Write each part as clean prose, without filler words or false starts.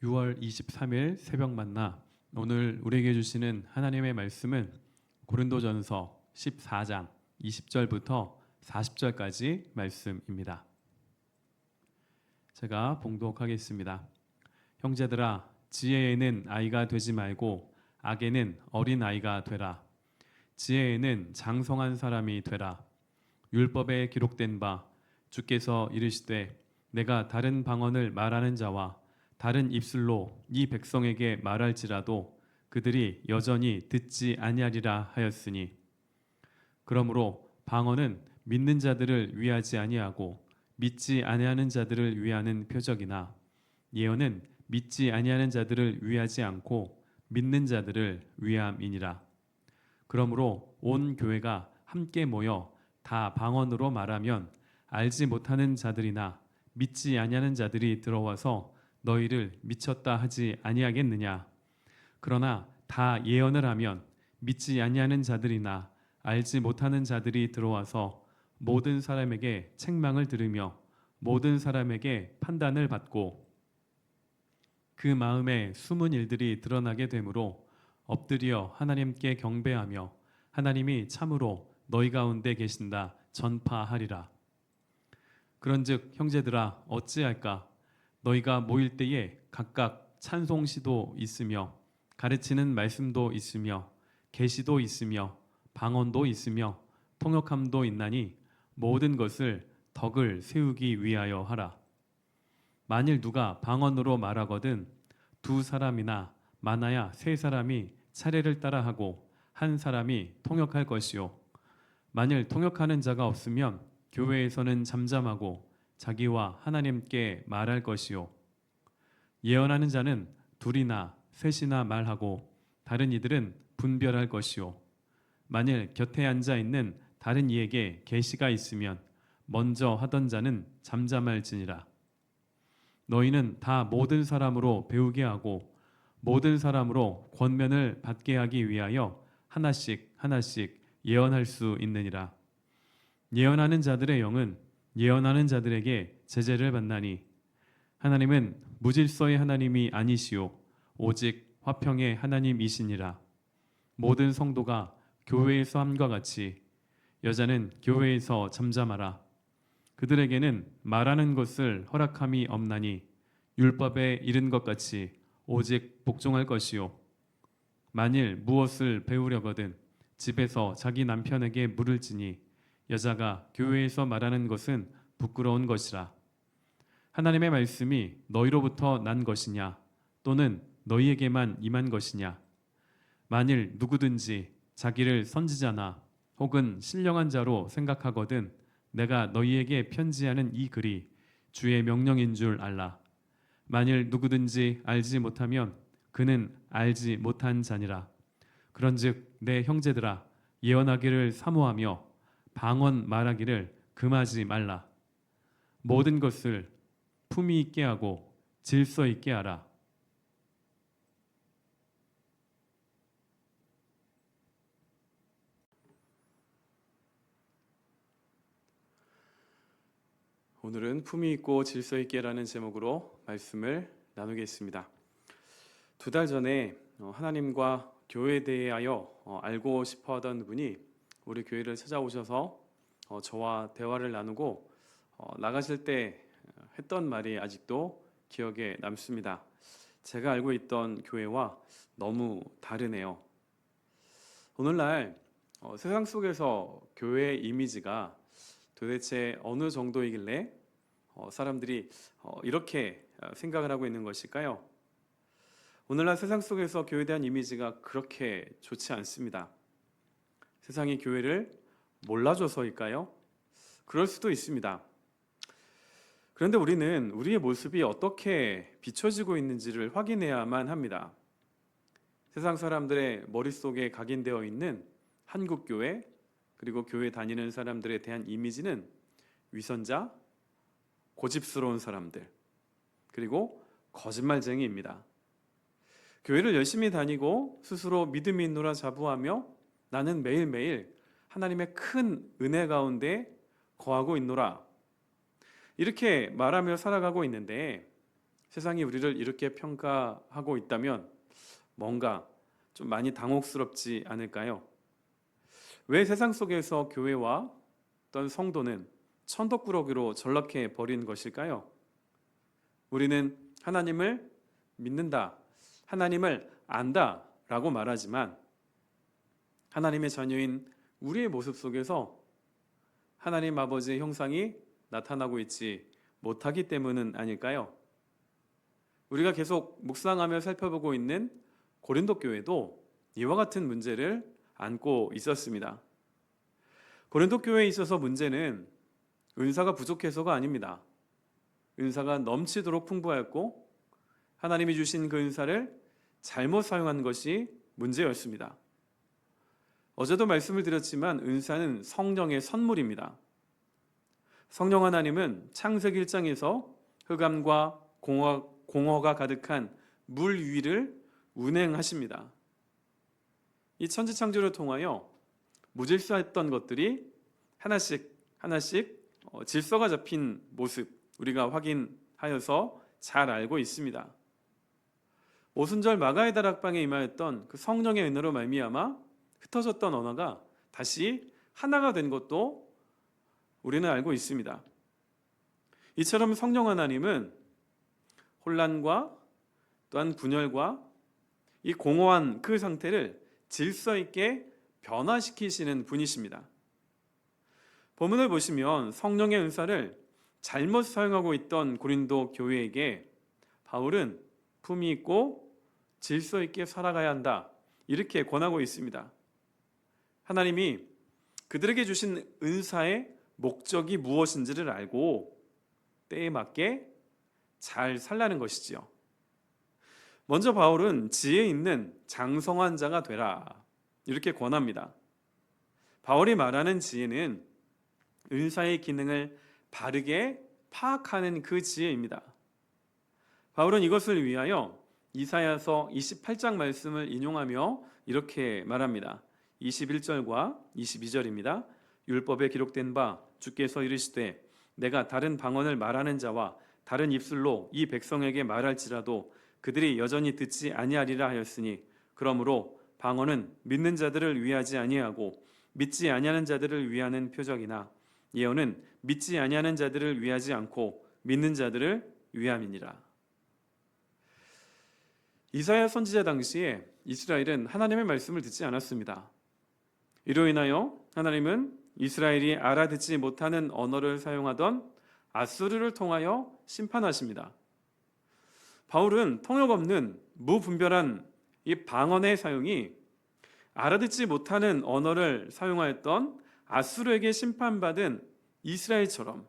6월 23일 새벽 만나 오늘 우리에게 주시는 하나님의 말씀은 고린도전서 14장 20절부터 40절까지 말씀입니다. 제가 봉독하겠습니다. 형제들아, 지혜에는 아이가 되지 말고 악에는 어린 아이가 되라. 지혜에는 장성한 사람이 되라. 율법에 기록된 바 주께서 이르시되 내가 다른 방언을 말하는 자와 다른 입술로 이 백성에게 말할지라도 그들이 여전히 듣지 아니하리라 하였으니, 그러므로 방언은 믿는 자들을 위하지 아니하고 믿지 아니하는 자들을 위하는 표적이나 예언은 믿지 아니하는 자들을 위하지 않고 믿는 자들을 위함이니라. 그러므로 온 교회가 함께 모여 다 방언으로 말하면 알지 못하는 자들이나 믿지 아니하는 자들이 들어와서 너희를 미쳤다 하지 아니하겠느냐. 그러나 다 예언을 하면 믿지 아니하는 자들이나 알지 못하는 자들이 들어와서 모든 사람에게 책망을 들으며 모든 사람에게 판단을 받고 그 마음에 숨은 일들이 드러나게 되므로 엎드려 하나님께 경배하며 하나님이 참으로 너희 가운데 계신다 전파하리라. 그런즉 형제들아, 어찌할까? 너희가 모일 때에 각각 찬송시도 있으며 가르치는 말씀도 있으며 계시도 있으며 방언도 있으며 통역함도 있나니 모든 것을 덕을 세우기 위하여 하라. 만일 누가 방언으로 말하거든 두 사람이나 많아야 세 사람이 차례를 따라 하고 한 사람이 통역할 것이요. 만일 통역하는 자가 없으면 교회에서는 잠잠하고 자기와 하나님께 말할 것이요. 예언하는 자는 둘이나 셋이나 말하고 다른 이들은 분별할 것이요. 만일 곁에 앉아 있는 다른 이에게 계시가 있으면 먼저 하던 자는 잠잠할지니라. 너희는 다 모든 사람으로 배우게 하고 모든 사람으로 권면을 받게 하기 위하여 하나씩 하나씩 예언할 수 있느니라. 예언하는 자들의 영은 예언하는 자들에게 제재를 받나니 하나님은 무질서의 하나님이 아니시오 오직 화평의 하나님이시니라. 모든 성도가 교회에서 함과 같이 여자는 교회에서 잠잠하라. 그들에게는 말하는 것을 허락함이 없나니 율법에 이른 것 같이 오직 복종할 것이요. 만일 무엇을 배우려거든 집에서 자기 남편에게 물을지니 여자가 교회에서 말하는 것은 부끄러운 것이라. 하나님의 말씀이 너희로부터 난 것이냐 또는 너희에게만 임한 것이냐. 만일 누구든지 자기를 선지자나 혹은 신령한 자로 생각하거든 내가 너희에게 편지하는 이 글이 주의 명령인 줄 알라. 만일 누구든지 알지 못하면 그는 알지 못한 자니라. 그런즉 내 형제들아, 예언하기를 사모하며 방언 말하기를 금하지 말라. 모든 것을 품위 있게 하고 질서 있게 하라. 오늘은 품위 있고 질서 있게라는 제목으로 말씀을 나누겠습니다. 2달 전에 하나님과 교회에 대하여 알고 싶어 하던 분이 우리 교회를 찾아오셔서 저와 대화를 나누고 나가실 때 했던 말이 아직도 기억에 남습니다. 제가 알고 있던 교회와 너무 다르네요. 오늘날 세상 속에서 교회의 이미지가 도대체 어느 정도이길래 사람들이 이렇게 생각을 하고 있는 것일까요? 오늘날 세상 속에서 교회에 대한 이미지가 그렇게 좋지 않습니다. 세상이 교회를 몰라줘서일까요? 그럴 수도 있습니다. 그런데 우리는 우리의 모습이 어떻게 비춰지고 있는지를 확인해야만 합니다. 세상 사람들의 머릿속에 각인되어 있는 한국교회, 그리고 교회 다니는 사람들에 대한 이미지는 위선자, 고집스러운 사람들, 그리고 거짓말쟁이입니다. 교회를 열심히 다니고 스스로 믿음이 있노라 자부하며 나는 매일매일 하나님의 큰 은혜 가운데 거하고 있노라 이렇게 말하며 살아가고 있는데 세상이 우리를 이렇게 평가하고 있다면 뭔가 좀 많이 당혹스럽지 않을까요? 왜 세상 속에서 교회와 어떤 성도는 천덕꾸러기로 전락해 버린 것일까요? 우리는 하나님을 믿는다, 하나님을 안다 라고 말하지만 하나님의 자녀인 우리의 모습 속에서 하나님 아버지의 형상이 나타나고 있지 못하기 때문은 아닐까요? 우리가 계속 묵상하며 살펴보고 있는 고린도 교회도 이와 같은 문제를 안고 있었습니다. 고린도 교회에 있어서 문제는 은사가 부족해서가 아닙니다. 은사가 넘치도록 풍부하였고 하나님이 주신 그 은사를 잘못 사용한 것이 문제였습니다. 어제도 말씀을 드렸지만 은사는 성령의 선물입니다. 성령 하나님은 창세기 1장에서 흑암과 공허가 가득한 물 위를 운행하십니다. 이 천지창조를 통하여 무질서했던 것들이 하나씩 질서가 잡힌 모습 우리가 확인하여서 잘 알고 있습니다. 오순절 마가의 다락방에 임하였던 그 성령의 은혜로 말미암아 흩어졌던 언어가 다시 하나가 된 것도 우리는 알고 있습니다. 이처럼 성령 하나님은 혼란과 또한 분열과 이 공허한 그 상태를 질서 있게 변화시키시는 분이십니다. 본문을 보시면 성령의 은사를 잘못 사용하고 있던 고린도 교회에게 바울은 품위 있고 질서 있게 살아가야 한다 이렇게 권하고 있습니다. 하나님이 그들에게 주신 은사의 목적이 무엇인지를 알고 때에 맞게 잘 살라는 것이지요. 먼저 바울은 지혜 있는 장성한 자가 되라 이렇게 권합니다. 바울이 말하는 지혜는 은사의 기능을 바르게 파악하는 그 지혜입니다. 바울은 이것을 위하여 이사야서 28장 말씀을 인용하며 이렇게 말합니다. 21절과 22절입니다. 율법에 기록된 바 주께서 이르시되 내가 다른 방언을 말하는 자와 다른 입술로 이 백성에게 말할지라도 그들이 여전히 듣지 아니하리라 하였으니 그러므로 방언은 믿는 자들을 위하지 아니하고 믿지 아니하는 자들을 위하는 표적이나 예언은 믿지 아니하는 자들을 위하지 않고 믿는 자들을 위함이니라. 이사야 선지자 당시에 이스라엘은 하나님의 말씀을 듣지 않았습니다. 이로 인하여 하나님은 이스라엘이 알아듣지 못하는 언어를 사용하던 아수르를 통하여 심판하십니다. 바울은 통역 없는 무분별한 이 방언의 사용이 알아듣지 못하는 언어를 사용하였던 아수르에게 심판받은 이스라엘처럼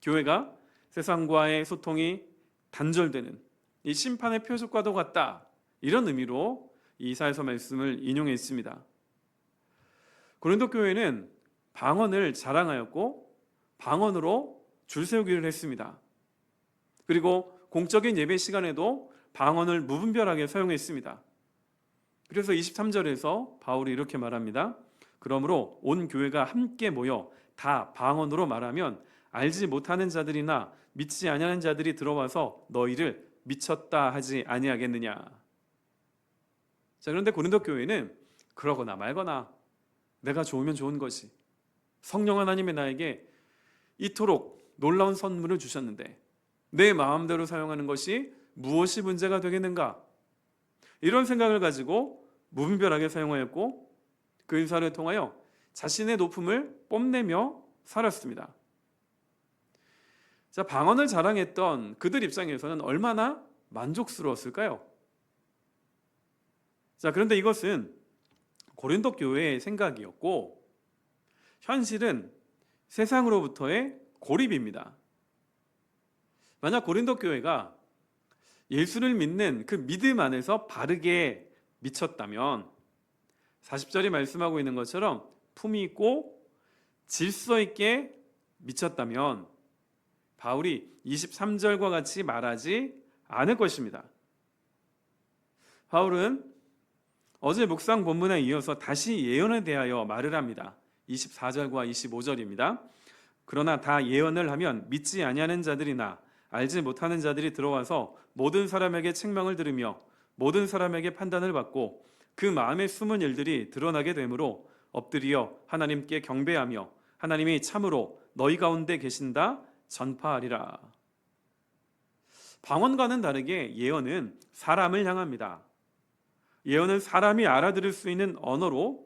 교회가 세상과의 소통이 단절되는 이 심판의 표적과도 같다 이런 의미로 이사야서 말씀을 인용했습니다. 고린도 교회는 방언을 자랑하였고 방언으로 줄 세우기를 했습니다. 그리고 공적인 예배 시간에도 방언을 무분별하게 사용했습니다. 그래서 23절에서 바울이 이렇게 말합니다. 그러므로 온 교회가 함께 모여 다 방언으로 말하면 알지 못하는 자들이나 믿지 아니하는 자들이 들어와서 너희를 미쳤다 하지 아니하겠느냐. 자, 그런데 고린도 교회는 그러거나 말거나 내가 좋으면 좋은 것이 성령 하나님의 나에게 이토록 놀라운 선물을 주셨는데 내 마음대로 사용하는 것이 무엇이 문제가 되겠는가? 이런 생각을 가지고 무분별하게 사용하였고 그 은사를 통하여 자신의 높음을 뽐내며 살았습니다. 자, 방언을 자랑했던 그들 입장에서는 얼마나 만족스러웠을까요? 자, 그런데 이것은 고린도 교회의 생각이었고 현실은 세상으로부터의 고립입니다. 만약 고린도 교회가 예수를 믿는 그 믿음 안에서 바르게 미쳤다면 40절이 말씀하고 있는 것처럼 품위 있고 질서 있게 미쳤다면 바울이 23절과 같이 말하지 않을 것입니다. 바울은 어제 묵상 본문에 이어서 다시 예언에 대하여 말을 합니다. 24절과 25절입니다. 그러나 다 예언을 하면 믿지 아니하는 자들이나 알지 못하는 자들이 들어와서 모든 사람에게 책망을 들으며 모든 사람에게 판단을 받고 그 마음에 숨은 일들이 드러나게 되므로 엎드려 하나님께 경배하며 하나님이 참으로 너희 가운데 계신다 전파하리라. 방언과는 다르게 예언은 사람을 향합니다. 예언은 사람이 알아들을 수 있는 언어로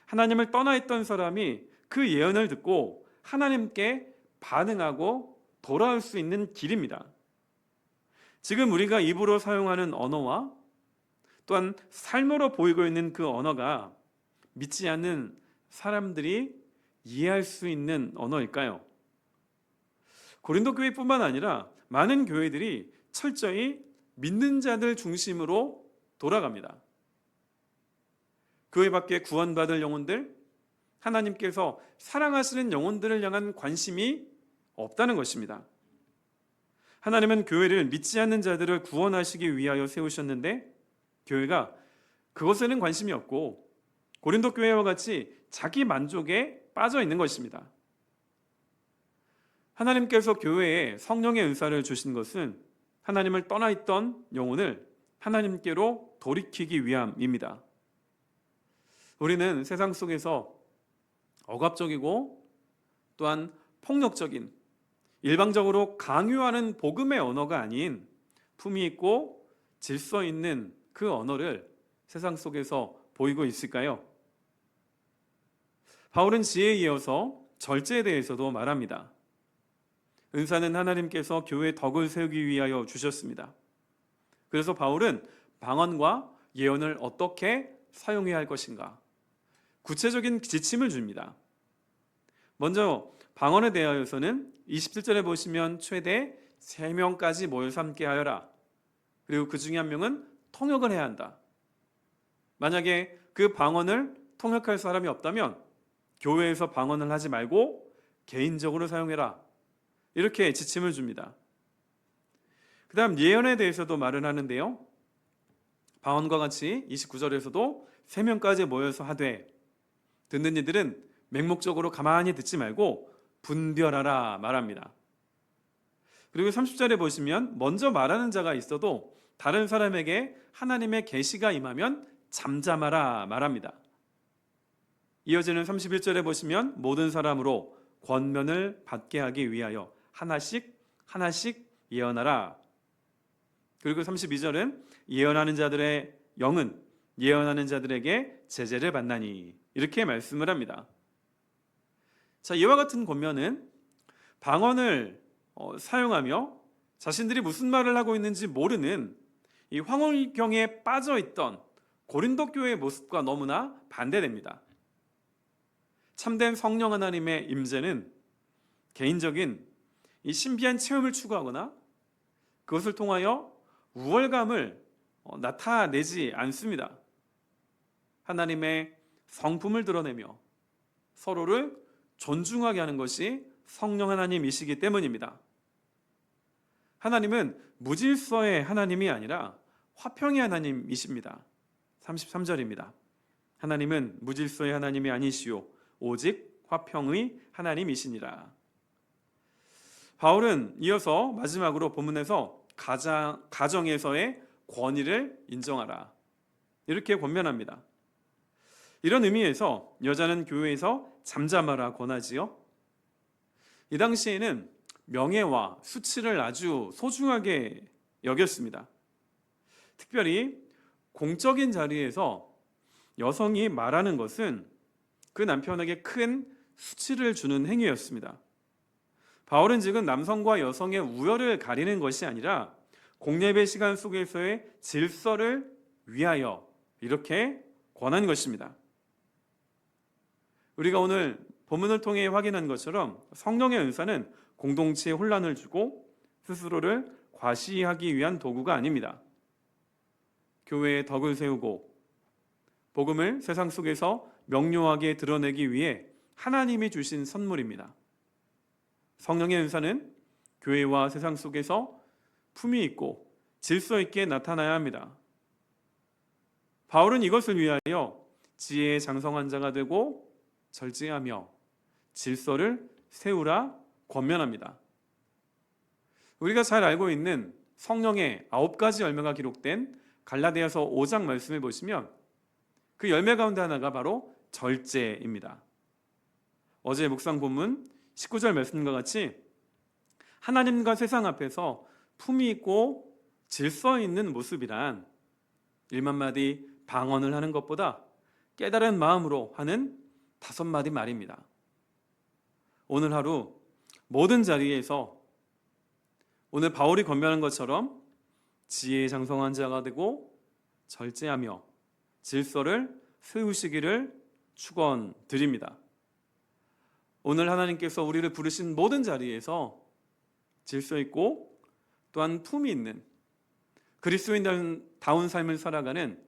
하나님을 떠나 있던 사람이 그 예언을 듣고 하나님께 반응하고 돌아올 수 있는 길입니다. 지금 우리가 입으로 사용하는 언어와 또한 삶으로 보이고 있는 그 언어가 믿지 않는 사람들이 이해할 수 있는 언어일까요? 고린도 교회뿐만 아니라 많은 교회들이 철저히 믿는 자들 중심으로 돌아갑니다. 교회 밖에 구원받을 영혼들, 하나님께서 사랑하시는 영혼들을 향한 관심이 없다는 것입니다. 하나님은 교회를 믿지 않는 자들을 구원하시기 위하여 세우셨는데 교회가 그것에는 관심이 없고 고린도 교회와 같이 자기 만족에 빠져 있는 것입니다. 하나님께서 교회에 성령의 은사를 주신 것은 하나님을 떠나 있던 영혼을 하나님께로 돌이키기 위함입니다. 우리는 세상 속에서 억압적이고 또한 폭력적인 일방적으로 강요하는 복음의 언어가 아닌 품위 있고 질서 있는 그 언어를 세상 속에서 보이고 있을까요? 바울은 지혜에 이어서 절제에 대해서도 말합니다. 은사는 하나님께서 교회의 덕을 세우기 위하여 주셨습니다. 그래서 바울은 방언과 예언을 어떻게 사용해야 할 것인가 구체적인 지침을 줍니다. 먼저 방언에 대하여서는 27절에 보시면 최대 3명까지 모여서 함께 하여라. 그리고 그 중에 한 명은 통역을 해야 한다. 만약에 그 방언을 통역할 사람이 없다면 교회에서 방언을 하지 말고 개인적으로 사용해라. 이렇게 지침을 줍니다. 그 다음 예언에 대해서도 말을 하는데요. 방언과 같이 29절에서도 3명까지 모여서 하되 듣는 이들은 맹목적으로 가만히 듣지 말고 분별하라 말합니다. 그리고 30절에 보시면 먼저 말하는 자가 있어도 다른 사람에게 하나님의 계시가 임하면 잠잠하라 말합니다. 이어지는 31절에 보시면 모든 사람으로 권면을 받게 하기 위하여 하나씩 예언하라. 그리고 32절은 예언하는 자들의 영은 예언하는 자들에게 제재를 받나니 이렇게 말씀을 합니다. 자, 이와 같은 권면은 방언을 사용하며 자신들이 무슨 말을 하고 있는지 모르는 이 황홀경에 빠져 있던 고린도 교회의 모습과 너무나 반대됩니다. 참된 성령 하나님의 임재는 개인적인 이 신비한 체험을 추구하거나 그것을 통하여 우월감을 나타내지 않습니다. 하나님의 성품을 드러내며 서로를 존중하게 하는 것이 성령 하나님이시기 때문입니다. 하나님은 무질서의 하나님이 아니라 화평의 하나님이십니다. 33절입니다. 하나님은 무질서의 하나님이 아니시오 오직 화평의 하나님이시니라. 바울은 이어서 마지막으로 본문에서 가정에서의 권위를 인정하라 이렇게 권면합니다. 이런 의미에서 여자는 교회에서 잠잠하라 권하지요. 이 당시에는 명예와 수치를 아주 소중하게 여겼습니다. 특별히 공적인 자리에서 여성이 말하는 것은 그 남편에게 큰 수치를 주는 행위였습니다. 바울은 지금 남성과 여성의 우열을 가리는 것이 아니라 공예배 시간 속에서의 질서를 위하여 이렇게 권한 것입니다. 우리가 오늘 본문을 통해 확인한 것처럼 성령의 은사는 공동체에 혼란을 주고 스스로를 과시하기 위한 도구가 아닙니다. 교회의 덕을 세우고 복음을 세상 속에서 명료하게 드러내기 위해 하나님이 주신 선물입니다. 성령의 은사는 교회와 세상 속에서 품위 있고 질서 있게 나타나야 합니다. 바울은 이것을 위하여 지혜의 장성한 자가 되고 절제하며 질서를 세우라 권면합니다. 우리가 잘 알고 있는 성령의 9가지 열매가 기록된 갈라디아서 5장 말씀을 보시면 그 열매 가운데 하나가 바로 절제입니다. 어제 묵상 본문 19절 말씀과 같이 하나님과 세상 앞에서 품위 있고 질서 있는 모습이란 1만마디 방언을 하는 것보다 깨달은 마음으로 하는 5마디 말입니다. 오늘 하루 모든 자리에서 오늘 바울이 권면한 것처럼 지혜에 장성한 자가 되고 절제하며 질서를 세우시기를 축원드립니다. 오늘 하나님께서 우리를 부르신 모든 자리에서 질서 있고 또한 품이 있는 그리스도인다운 삶을 살아가는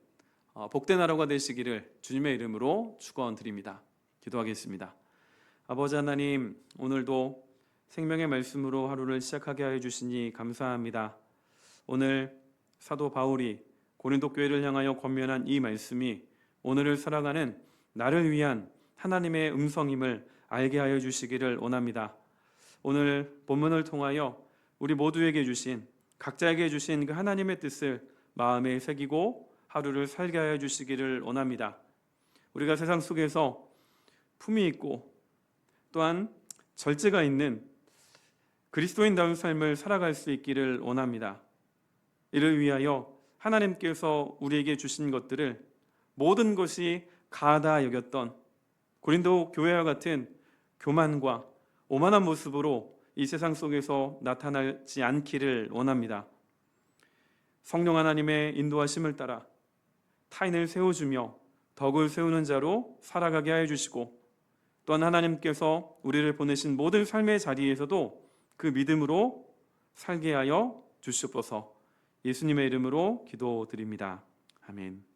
복된 하루가 되시기를 주님의 이름으로 축원드립니다. 기도하겠습니다. 아버지 하나님, 오늘도 생명의 말씀으로 하루를 시작하게 하여 주시니 감사합니다. 오늘 사도 바울이 고린도 교회를 향하여 권면한 이 말씀이 오늘을 살아가는 나를 위한 하나님의 음성임을 알게 하여 주시기를 원합니다. 오늘 본문을 통하여 우리 모두에게 주신, 각자에게 주신 그 하나님의 뜻을 마음에 새기고 하루를 살게 하여 주시기를 원합니다. 우리가 세상 속에서 품이 있고 또한 절제가 있는 그리스도인다운 삶을 살아갈 수 있기를 원합니다. 이를 위하여 하나님께서 우리에게 주신 것들을 모든 것이 가하다 여겼던 고린도 교회와 같은 교만과 오만한 모습으로 이 세상 속에서 나타나지 않기를 원합니다. 성령 하나님의 인도하심을 따라 타인을 세워주며 덕을 세우는 자로 살아가게 하여 주시고 또한 하나님께서 우리를 보내신 모든 삶의 자리에서도 그 믿음으로 살게 하여 주시옵소서. 예수님의 이름으로 기도드립니다. 아멘.